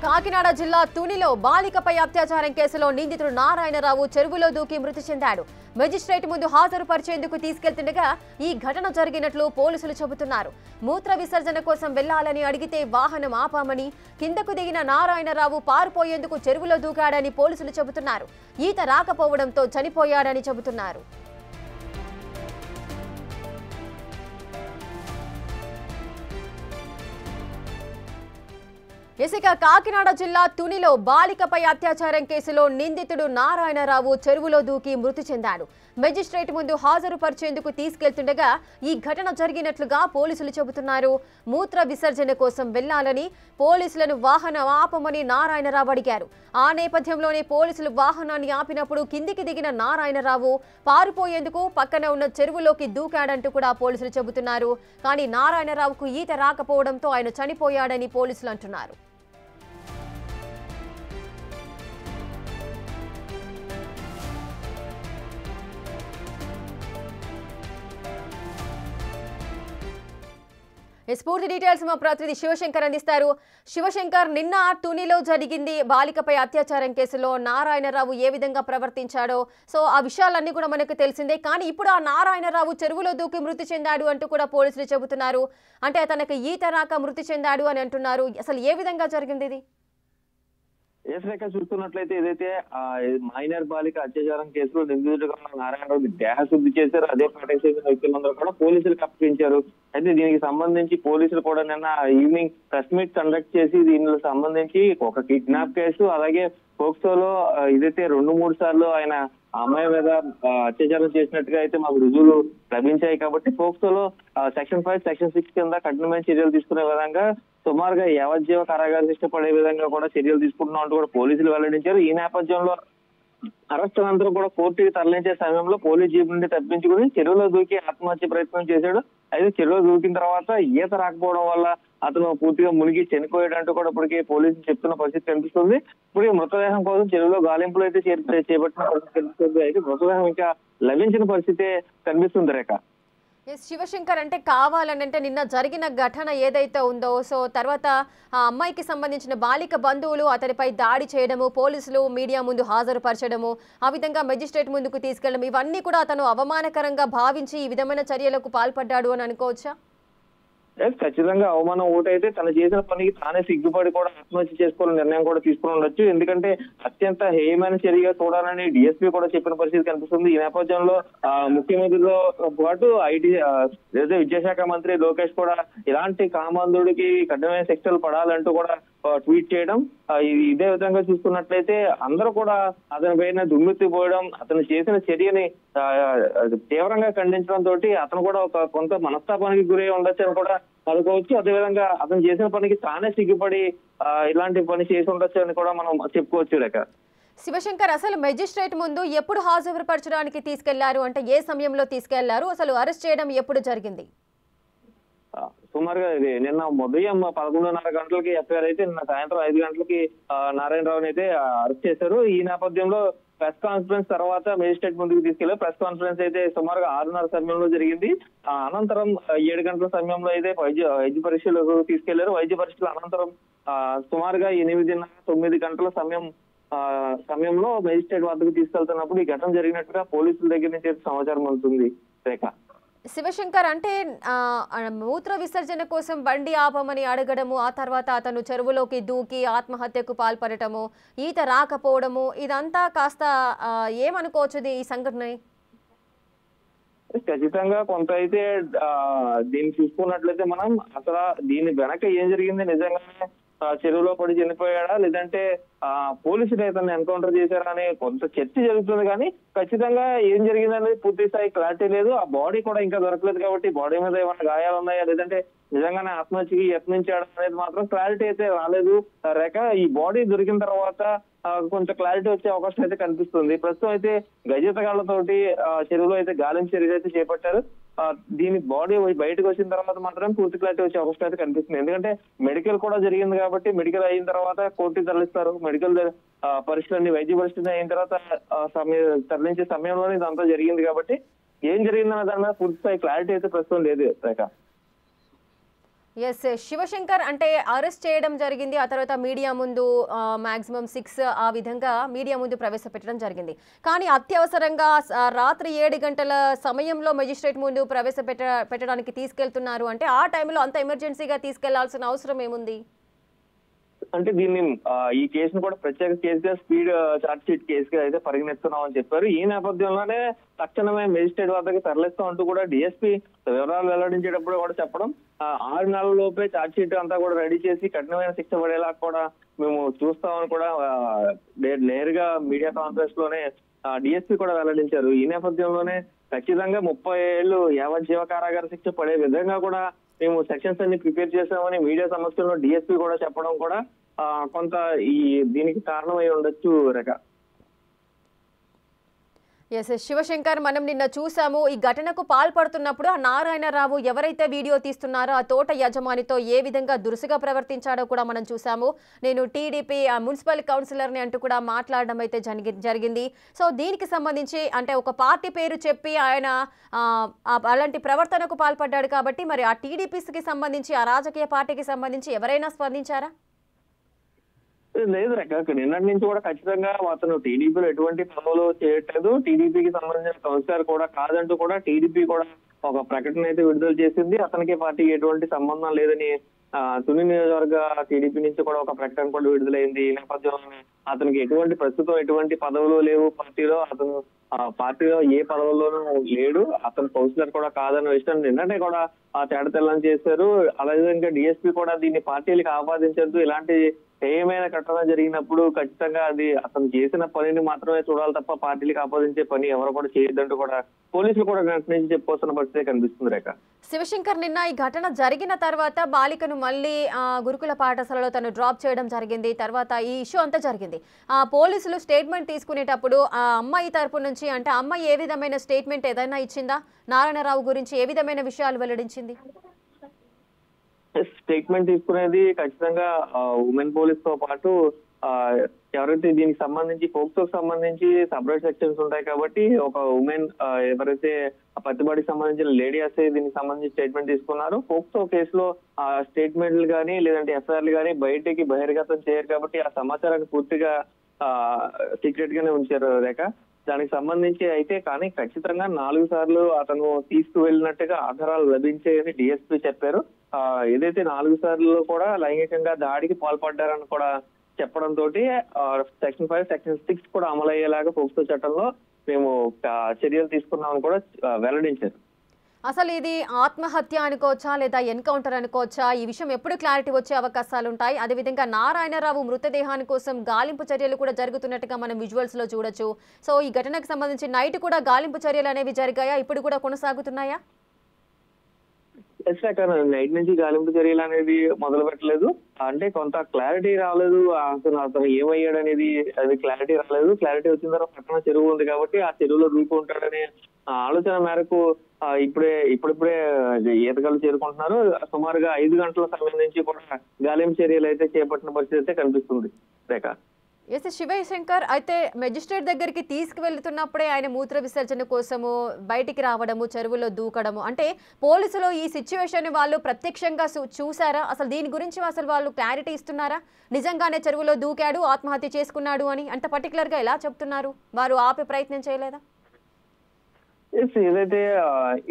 కాకినాడ జిల్లా తునిలో బాలికపై అత్యాచారం కేసులో నిందితుడు నారాయణరావు చెరువులో దూకి మృతి చెందాడు. మెజిస్ట్రేట్ ముందు హాజరుపరిచేందుకు తీసుకెళ్తుండగా ఈ ఘటన జరిగినట్లు పోలీసులు చెబుతున్నారు. మూత్ర విసర్జన కోసం వెళ్లాలని అడిగితే వాహనం ఆపామని, కిందకు దిగిన నారాయణరావు పారిపోయేందుకు చెరువులో దూకాడని పోలీసులు చెబుతున్నారు. ఈత రాకపోవడంతో చనిపోయాడని చెబుతున్నారు. ఇక కాకినాడ జిల్లా తునిలో బాలికపై అత్యాచారం కేసులో నిందితుడు నారాయణరావు చెరువులో దూకి మృతి చెందాడు. మెజిస్ట్రేట్ ముందు హాజరుపరిచేందుకు తీసుకెళ్తుండగా ఈ ఘటన జరిగినట్లుగా పోలీసులు చెబుతున్నారు. మూత్ర విసర్జన కోసం వెళ్లాలని పోలీసులను వాహనం ఆపమని నారాయణరావు అడిగారు. ఆ నేపథ్యంలోనే పోలీసులు వాహనాన్ని ఆపినప్పుడు కిందికి దిగిన నారాయణరావు పారిపోయేందుకు పక్కన ఉన్న చెరువులోకి దూకాడంటూ కూడా పోలీసులు చెబుతున్నారు. కానీ నారాయణరావుకు ఈత రాకపోవడంతో ఆయన చనిపోయాడని పోలీసులు అంటున్నారు. పూర్తి డీటెయిల్స్ మా ప్రతినిధి శివశంకర్ అందిస్తారు. శివశంకర్, నిన్న తునిలో జరిగింది బాలికపై అత్యాచారం కేసులో నారాయణరావు ఏ విధంగా ప్రవర్తించాడో ఆ విషయాలన్నీ కూడా మనకు తెలిసిందే. కానీ ఇప్పుడు ఆ నారాయణరావు చెరువులో దూకి మృతి చెందాడు అంటూ కూడా పోలీసులు చెబుతున్నారు. అంటే తనకు ఈత రాక మృతి చెందాడు అని అంటున్నారు. అసలు ఏ విధంగా జరిగింది ఇది? ఏసరేఖ చూస్తున్నట్లయితే ఏదైతే మైనర్ బాలిక అత్యాచారం కేసులో నిందితుడిగా ఉన్న నారాయణరావు దేహశుద్ధి చేశారు. అదే ప్రొటెక్ట్ చేసిన వ్యక్తులందరూ కూడా పోలీసులకు అప్పగించారు. అయితే దీనికి సంబంధించి పోలీసులు కూడా నిన్న ఈవినింగ్ ప్రెస్ మీట్ కండక్ట్ చేసి దీనికి సంబంధించి ఒక కిడ్నాప్ కేసు, అలాగే పోక్సోలో ఇదైతే 2-3 సార్లు ఆయన అమ్మాయి మీద అత్యాచారం చేసినట్టుగా అయితే మాకు రుజువులు లభించాయి. కాబట్టి పోక్సోలో సెక్షన్ 5, సెక్షన్ 6 కింద కఠినమైన చర్యలు తీసుకునే విధంగా సుమారుగా యావజ్జీవ కారాగార శిక్ష పడే విధంగా కూడా చర్యలు తీసుకుంటున్నాం అంటూ కూడా పోలీసులు వెల్లడించారు. ఈ నేపథ్యంలో అరెస్టులందరూ కూడా కోర్టుకి తరలించే సమయంలో పోలీస్ జీప్ నుండి తప్పించుకుని చెరువులో దూకి ఆత్మహత్య ప్రయత్నం చేశాడు. అయితే చెరువులో దూకిన తర్వాత ఈత రాకపోవడం వల్ల అతను పూర్తిగా మునిగి చనిపోయాడంటూ కూడా ఇప్పటికే పోలీసులు చెప్తున్న పరిస్థితి కనిపిస్తుంది. ఇప్పుడు మృతదేహం కోసం చెరువులో గాలింపులు అయితే చేపట్టిన పరిస్థితి కనిపిస్తుంది. అయితే మృతదేహం ఇంకా లభించిన పరిస్థితి కనిపిస్తుంది రేఖ. శివశంకర్, అంటే కావాలనంటే నిన్న జరిగిన ఘటన ఏదైతే ఉందో తర్వాత ఆ అమ్మాయికి సంబంధించిన బాలిక బంధువులు అతనిపై దాడి చేయడము, పోలీసులు మీడియా ముందు హాజరుపరచడము, ఆ విధంగా మెజిస్ట్రేట్ ముందుకు తీసుకెళ్లడం, ఇవన్నీ కూడా అతను అవమానకరంగా భావించి ఈ విధమైన చర్యలకు పాల్పడ్డాడు అని అనుకోవచ్చా? ఖచ్చితంగా అవమానం ఒకటైతే తను చేసిన పనికి తానే సిగ్గుపడి కూడా ఆత్మహత్య చేసుకోవాలని నిర్ణయం కూడా తీసుకుని ఉండొచ్చు. ఎందుకంటే అత్యంత హేయమైన చర్యగా చూడాలని డిఎస్పీ కూడా చెప్పిన పరిస్థితి కనిపిస్తుంది. ఈ నేపథ్యంలో ముఖ్యమంత్రితో పాటు విద్యాశాఖ మంత్రి లోకేష్ కూడా ఇలాంటి కామాంధుడికి కఠినమైన శిక్షలు పడాలంటూ కూడా ట్వీట్ చేయడం, ఇదే విధంగా చూసుకున్నట్లయితే అందరూ కూడా అతని పైన దుమ్మెత్తిపోయడం, అతను చేసిన చర్యని తీవ్రంగా ఖండించడం తోటి అతను కూడా కొంత మనస్తాపానికి గురై ఉండొచ్చు అని కూడా అనుకోవచ్చు. అదేవిధంగా అతను చేసిన పనికి తానే సిగ్గుపడి ఇలాంటి పని చేసి ఉండొచ్చు అని కూడా మనం చెప్పుకోవచ్చు. లేక శివశంకర్, అసలు మెజిస్ట్రేట్ ముందు ఎప్పుడు హాజరుపరచడానికి తీసుకెళ్లారు? అంటే ఏ సమయంలో తీసుకెళ్లారు? అసలు అరెస్ట్ చేయడం ఎప్పుడు జరిగింది? సుమారుగా ఇది నిన్న ఉదయం 11:30 గంటలకి ఎఫ్ఐఆర్ అయితే నిన్న సాయంత్రం 5 గంటలకి నారాయణరావుని అయితే అరెస్ట్ చేశారు. ఈ నేపథ్యంలో ప్రెస్ కాన్ఫరెన్స్ తర్వాత మేజిస్ట్రేట్ ముందుకు తీసుకెళ్లారు. ప్రెస్ కాన్ఫరెన్స్ అయితే సుమారుగా 6:30 సమయంలో జరిగింది. అనంతరం 7 గంటల సమయంలో అయితే వైద్య పరీక్షలకు తీసుకెళ్లారు. వైద్య పరీక్షల అనంతరం సుమారుగా 8:30-9 గంటల సమయంలో మేజిస్ట్రేట్ వద్దకు తీసుకెళ్తున్నప్పుడు ఈ ఘటన జరిగినట్టుగా పోలీసుల దగ్గర నుంచి సమాచారం అందుతుంది. రేఖ శివశంకర్, అంటే మూత్ర విసర్జన కోసం బండి ఆపమని అడగడము, ఆ తర్వాత అతను చెరువులోకి దూకి ఆత్మహత్యకు పాల్పడటము, ఈత రాకపోవడము, ఇదంతా కాస్త ఏమనుకోవచ్చు ఈ సంఘటన? ఖచ్చితంగా కొంత అయితే దీన్ని చూసుకున్నట్లయితే మనం అసలు దీని వెనక ఏం జరిగింది, నిజంగానే చెరువులో పడి చనిపోయాడా లేదంటే పోలీసులు అతన్ని ఎన్కౌంటర్ చేశారా అనే కొంత చర్చ జరుగుతుంది. కానీ ఖచ్చితంగా ఏం జరిగిందనేది పూర్తి స్థాయి క్లారిటీ లేదు. ఆ బాడీ కూడా ఇంకా దొరకలేదు. కాబట్టి బాడీ మీద ఏమైనా గాయాలు ఉన్నాయా లేదంటే నిజంగానే ఆత్మహత్యకి యత్నించాడు అనేది మాత్రం క్లారిటీ అయితే రాలేదు. రేఖ ఈ బాడీ దొరికిన తర్వాత కొంచెం క్లారిటీ వచ్చే అవకాశం అయితే కనిపిస్తుంది. ప్రస్తుతం అయితే గజేతగాళ్లతోటి చెరువులో అయితే గాలింపు చర్యలు అయితే చేపట్టారు. దీని బాడీ బయటకు వచ్చిన తర్వాత మాత్రం పూర్తి క్లారిటీ వచ్చే అవకాశం అయితే కనిపిస్తుంది. ఎందుకంటే మెడికల్ కూడా జరిగింది కాబట్టి మెడికల్ అయిన తర్వాత కోర్టుకి తరలిస్తారు. మెడికల్ పరీక్షలన్నీ వైద్య పరీక్షలు అయిన తర్వాత తరలించే సమయంలోనే ఇదంతా జరిగింది కాబట్టి ఏం జరిగిందన్న దాని మీద పూర్తి స్థాయి క్లారిటీ అయితే ప్రస్తుతం లేదు. రేఖ ఎస్ శివశంకర్ అంటే అరెస్ట్ చేయడం జరిగింది. ఆ తర్వాత మీడియా ముందు మాక్సిమం 6 ఆ విధంగా మీడియా ముందు ప్రవేశపెట్టడం జరిగింది. కానీ అత్యవసరంగా రాత్రి 7 గంటల సమయంలో మెజిస్ట్రేట్ ముందు పెట్టడానికి తీసుకెళ్తున్నారు అంటే ఆ టైంలో అంత ఎమర్జెన్సీగా తీసుకెళ్లాల్సిన అవసరం ఏముంది? అంటే దీన్ని ఈ కేసును కూడా ప్రత్యేక కేసుగా స్పీడ్ చార్జ్ షీట్ కేసుగా అయితే పరిగణిస్తున్నామని చెప్పారు. ఈ నేపథ్యంలోనే తక్షణమే మెజిస్ట్రేట్ వద్దకు తరలిస్తాం అంటూ కూడా డిఎస్పీ వివరాలు వెల్లడించేటప్పుడు కూడా చెప్పడం 6 నెలల లోపే చార్జ్ షీట్ అంతా కూడా రెడీ చేసి కఠినమైన శిక్ష పడేలా కూడా మేము చూస్తామని కూడా నేరుగా మీడియా కాన్ఫరెన్స్ లోనే డిఎస్పీ కూడా వెల్లడించారు. ఈ నేపథ్యంలోనే ఖచ్చితంగా 30 ఏళ్లు యావజ్జీవ కారాగార శిక్ష పడే విధంగా కూడా మేము సెక్షన్స్ అన్ని ప్రిపేర్ చేసామని మీడియా సమక్షంలో డిఎస్పీ కూడా చెప్పడం కూడా కొంత దీనికి కారణమై ఉండొచ్చు రేఖ. ఎస్ శివశంకర్, మనం నిన్న చూసాము ఈ ఘటనకు పాల్పడుతున్నప్పుడు ఆ నారాయణరావు ఎవరైతే వీడియో తీస్తున్నారో ఆ తోట యజమానితో ఏ విధంగా దురుసుగా ప్రవర్తించాడో కూడా మనం చూసాము. నేను టీడీపీ మున్సిపల్ కౌన్సిలర్ని అంటూ కూడా మాట్లాడడం అయితే జరిగింది. సో దీనికి సంబంధించి అంటే ఒక పార్టీ పేరు చెప్పి ఆయన అలాంటి ప్రవర్తనకు పాల్పడ్డాడు కాబట్టి మరి ఆ టీడీపీకి సంబంధించి ఆ రాజకీయ పార్టీకి సంబంధించి ఎవరైనా స్పందించారా? లేదు రేఖ, నిన్నటి నుంచి కూడా ఖచ్చితంగా అతను టీడీపీలో ఎటువంటి పదవులు చేయట్లేదు, టీడీపీకి సంబంధించిన కౌన్సిలర్ కూడా కాదంటూ కూడా టీడీపీ కూడా ఒక ప్రకటన అయితే విడుదల చేసింది. అతనికి పార్టీకి ఎటువంటి సంబంధం లేదని తుని నియోజకవర్గ టీడీపీ నుంచి కూడా ఒక ప్రకటన కూడా విడుదలైంది. ఈ నేపథ్యంలో అతనికి ప్రస్తుతం ఎటువంటి పదవులు లేవు పార్టీలో, అతను పార్టీలో ఏ పదవుల్లోనూ లేడు, అతను కౌన్సిలర్ కూడా కాదన్న విషయం నిన్ననే కూడా తేడతెల్లం చేశారు. అలాగే ఇంకా డిఎస్పీ కూడా దీన్ని పార్టీలకు ఆపాదించద్దు, ఇలాంటి ఏమైనా ఘటన జరిగినప్పుడు ఖచ్చితంగా అది అతను చేసిన పనిని మాత్రమే చూడాలి తప్ప పార్టీలకు ఆపాదించే పని ఎవరు కూడా చేయొద్దంటూ కూడా పోలీసులు కూడా వెంటనే చెప్పుకోవాల్సిన పరిస్థితి కనిపిస్తుంది రేఖ. శివశంకర్, నిన్న ఈ ఘటన జరిగిన తర్వాత బాలికను మళ్ళీ గురుకుల పాఠశాలలో తను డ్రాప్ చేయడం జరిగింది. తర్వాత ఈ ఇష్యూ అంతా జరిగింది. పోలీసులు స్టేట్మెంట్ తీసుకునేటప్పుడు ఆ అమ్మాయి తరపు నుంచి అంటే అమ్మాయి ఏ విధమైన స్టేట్మెంట్ ఏదైనా ఇచ్చిందా? నారాయణరావు గురించి ఏ విధమైన విషయాలు వెల్లడించింది? స్టేట్మెంట్ తీసుకునేది ఖచ్చితంగా ఉమెన్ పోలీస్ తో పాటు ఎవరైతే దీనికి సంబంధించి పోక్సోకి సంబంధించి సపరేట్ సెక్షన్స్ ఉంటాయి కాబట్టి ఒక ఉమెన్ ఎవరైతే పత్తిబాడికి సంబంధించిన లేడీ అసే దీనికి సంబంధించి స్టేట్మెంట్ తీసుకున్నారు. పోక్సో కేసులో ఆ స్టేట్మెంట్లు కానీ లేదంటే ఎఫ్ఐఆర్లు కానీ బయటికి బహిర్గతం చేయరు కాబట్టి ఆ సమాచారాన్ని పూర్తిగా సీక్రెట్ గానే ఉంచారు రేఖ. దానికి సంబంధించి అయితే కానీ ఖచ్చితంగా 4 సార్లు అతను తీసుకువెళ్ళినట్టుగా ఆధారాలు లభించాయని డిఎస్పీ చెప్పారు. ఏదైతే 4 సార్లు కూడా లైంగికంగా దాడికి పాల్పడ్డారని కూడా చెప్పడంతో సెక్షన్ 5, సెక్షన్ 6 కూడా అమలయ్యేలాగా పోక్సో చట్టంలో మేము చర్యలు తీసుకున్నామని కూడా వెల్లడించారు. అసలు ఇది ఆత్మహత్య అనుకోవచ్చా లేదా ఎన్కౌంటర్ అనుకోవచ్చా? ఈ విషయం ఎప్పుడు క్లారిటీ వచ్చే అవకాశాలు ఉంటాయి? అదేవిధంగా నారాయణరావు మృతదేహాని కోసం గాలింపు చర్యలు కూడా జరుగుతున్నట్టుగా మనం విజువల్స్ లో చూడొచ్చు. సో ఈ ఘటనకు సంబంధించి నైట్ కూడా గాలింపు చర్యలు అనేవి జరిగాయా? ఇప్పుడు కూడా కొనసాగుతున్నాయా? నైట్ నుంచి గాలింపు చర్యలు అనేది మొదలు పెట్టలేదు. అంటే కొంత క్లారిటీ రాలేదు, అతను ఏమయ్యాడు అనేది అది క్లారిటీ రాలేదు. క్లారిటీ వచ్చిన తర్వాత పక్కన చెరువు ఉంది కాబట్టి ఆ చెరువులో దూకు ఉంటాడనే ఆలోచన మేరకు ఇప్పుడిప్పుడే ఈతగాళ్ళు చేరుకుంటున్నారు. సుమారుగా 5 గంటల సమయం నుంచి కూడా గాలింపు చర్యలు అయితే చేపట్టిన పరిస్థితి అయితే కనిపిస్తుంది రేఖ. ఎస్ శివశంకర్, అయితే మెజిస్ట్రేట్ దగ్గరికి తీసుకువెళ్తున్నప్పుడే ఆయన మూత్ర విసర్జన కోసము బయటికి రావడము, చెరువులో దూకడము, అంటే పోలీసులు ఈ సిచ్యువేషన్ వాళ్ళు ప్రత్యక్షంగా చూసారా? అసలు దీని గురించి అసలు వాళ్ళు క్లారిటీ ఇస్తున్నారా? నిజంగానే చెరువులో దూకాడు, ఆత్మహత్య చేసుకున్నాడు అని అంత పర్టికులర్ గా ఎలా చెప్తున్నారు? వారు ఆపే ప్రయత్నం చేయలేదా? ఏదైతే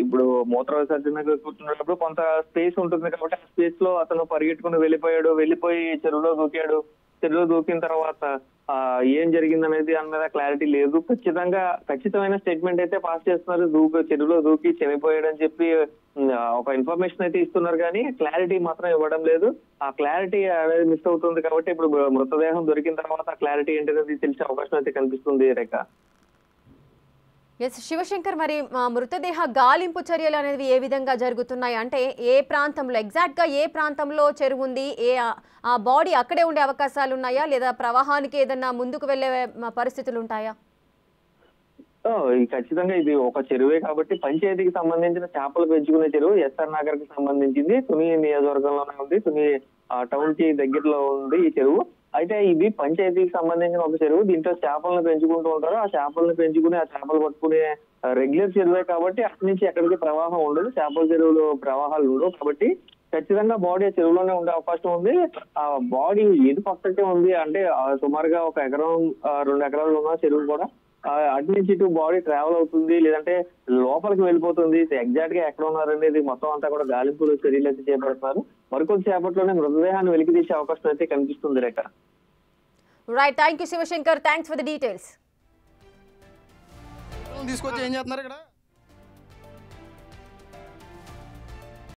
ఇప్పుడు మూత్ర విసర్జన కూర్చున్నప్పుడు కొంత స్పేస్ ఉంటుంది కాబట్టి ఆ స్పేస్ లో అతను పరిగెట్టుకుని వెళ్ళిపోయి చెరువులో దూకాడు. చెరువులో దూకిన తర్వాత ఏం జరిగింది అనేది దాని మీద క్లారిటీ లేదు. ఖచ్చితమైన స్టేట్మెంట్ అయితే పాస్ చేస్తున్నారు. చెరువులో దూకి చనిపోయాడని చెప్పి ఒక ఇన్ఫర్మేషన్ అయితే ఇస్తున్నారు కానీ క్లారిటీ మాత్రం ఇవ్వడం లేదు. ఆ క్లారిటీ అనేది మిస్ అవుతుంది కాబట్టి ఇప్పుడు మృతదేహం దొరికిన తర్వాత ఆ క్లారిటీ ఏంటనేది తెలిసే అవకాశం అయితే కనిపిస్తుంది రేఖ. ఎస్ శివశంకర్, మరి మృతదేహ గాలింపు చర్యలు అనేవి ఏ విధంగా జరుగుతున్నాయి? అంటే ఏ ప్రాంతంలో ఎగ్జాక్ట్ గా ఏ ప్రాంతంలో చెరువు ఉంది? ఆ బాడీ అక్కడే ఉండే అవకాశాలు ఉన్నాయా లేదా ప్రవాహానికి ఏదన్నా ముందుకు వెళ్లే పరిస్థితులు ఉంటాయా? ఖచ్చితంగా ఇది ఒక చెరువే కాబట్టి పంచాయతీకి సంబంధించిన చేపలు పెంచుకునే చెరువు ఎస్ఆర్ నగర్ కి సంబంధించింది. తుని నియోజకవర్గంలోనే ఉంది. తుని టౌన్ కి దగ్గరలో ఉంది ఈ చెరువు. అయితే ఇది పంచాయతీకి సంబంధించిన ఒక చెరువు. దీంట్లో చేపలను పెంచుకుంటూ ఉంటారు. ఆ చేపలను పెంచుకుని ఆ చేపలు పట్టుకునే రెగ్యులర్ చెరువే కాబట్టి అక్కడి నుంచి ఎక్కడికి ప్రవాహం ఉండదు. చేపల చెరువులో ప్రవాహాలు ఉండవు కాబట్టి ఖచ్చితంగా బాడీ చెరువులోనే ఉండే అవకాశం ఉంది. ఆ బాడీ ఏది పక్కకే ఉంది అంటే సుమారుగా 1 ఎకరం 2 ఎకరాలు ఉన్న చెరువు కూడా అటు నుంచి ఇటు బాడీ ట్రావెల్ అవుతుంది, లేదంటే లోపలికి వెళ్ళిపోతుంది. ఎగ్జాక్ట్ గా ఎక్కడ ఉన్నారనేది మొత్తం అంతా కూడా గాలింపులు చర్యలు అయితే చేపడుతున్నారు. మరికొద్ది సేపట్లోనే మృతదేహాన్ని వెలికి తీసే అవకాశం అయితే కనిపిస్తుంది Rekha. Right, thank you Shivashankar, thanks for the details. తీసుకొచ్చి ఏం చేస్తున్నారు ఇక్కడ?